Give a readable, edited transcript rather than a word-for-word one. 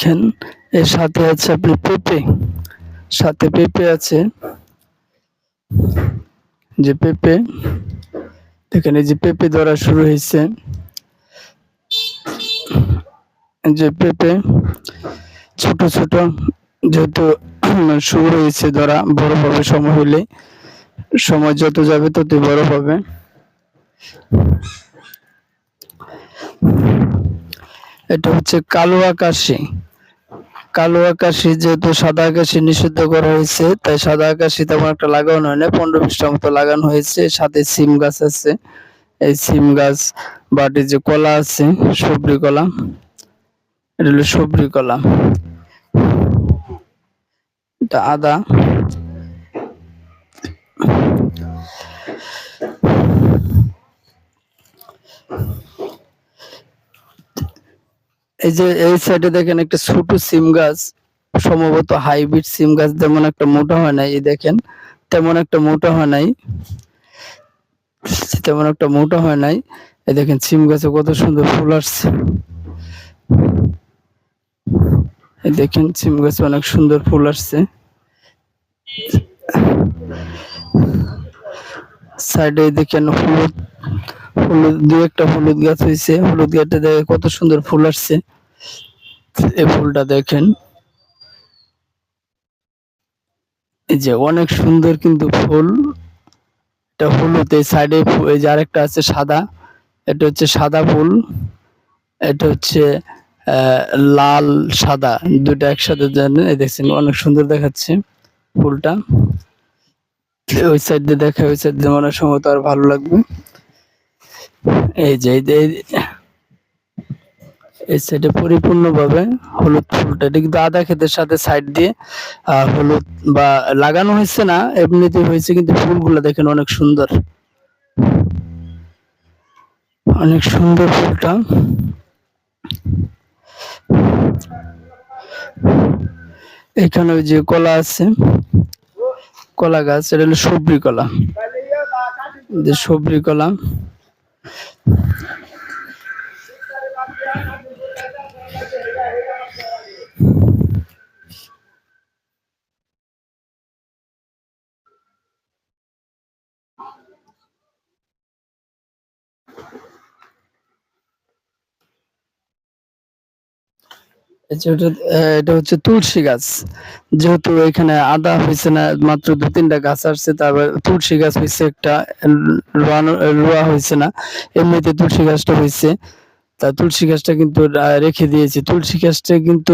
দেখেন এর সাথে আছে আপনি পেঁপে, সাথে পেঁপে আছে, যে পেঁপে দেখেন, এই যে পেঁপে ধরা শুরু হয়েছে, যে পেঁপে ছোট ছোট যেহেতু শুরু হয়েছে ধরা, বড় হবে সময় হলে, সময় যত যাবে ততই বড় হবে। এটা হচ্ছে কালো আকাশি। কালো আকাশি যেহেতু সাদা আকাশি নিষিদ্ধ করা হয়েছে, তাই সাদা আকাশি তেমন একটা লাগানো হয় না, 15-20টা মতো লাগানো হয়েছে। সাথে সিম গাছ আছে, এই সিম গাছ, বাটি যে কলা আছে, সবরি কলা, এটা হলো সবরি কলা। এটা আদা, এই যে এই সাইডে দেখেন একটা ছোট সিম গাছ, সম্ভবত হাইব্রিড সিম গাছ, তেমন একটা মোটা হয় নাই, এই দেখেন তেমন একটা মোটা হয় নাই, তেমন একটা মোটা হয় নাই। এই দেখেন সিম গাছে কত সুন্দর ফুল আসছে, এই দেখেন সিম গাছে অনেক সুন্দর ফুল আসছে। সাইডে দেখেন হলুদ, হলুদ দু একটা হলুদ গাছ হয়েছে, হলুদ গাছটা দেখে কত সুন্দর ফুল আসছে, এই ফুলটা দেখেন, এই যে অনেক সুন্দর কিন্তু ফুল, এটা হলুদ। এই সাইডে এই যে আরেকটা আছে সাদা, এটা হচ্ছে সাদা ফুল, এটা হচ্ছে লাল সাদা দুটো একসাথে জানেন, এই দেখছেন অনেক সুন্দর দেখাচ্ছে ফুলটা। ওই সাইড দিয়ে দেখা, ওই সাইড দিয়ে মনে সময় তো আর ভালো লাগবে। এই যে এই সাইডে পরিপূর্ণভাবে হলুদ ফুলটা, এটা কিন্তু আদা ক্ষেতের সাথে সাইড দিয়ে হলুদ বা লাগানো হয়েছে না, এমনিতে হয়েছে, কিন্তু ফুলগুলো দেখেন অনেক সুন্দর, অনেক সুন্দর ফুলটা। এখানে ওই যে কলা আছে, কলা গাছ, এটা হলো সবরি কলা, যে সবরি কলা। এটা হচ্ছে তুলসী গাছ, যেহেতু এখানে আদা হয়েছে না, মাত্র 2-3টা গাছ আসছে, তারপর তুলসী গাছ হয়েছে একটা, রোয়া হয়েছে না, এমনিতে তুলসী গাছটা হয়েছে, তা তুলসী গাছটা কিন্তু রেখে দিয়েছি। তুলসী গাছটা কিন্তু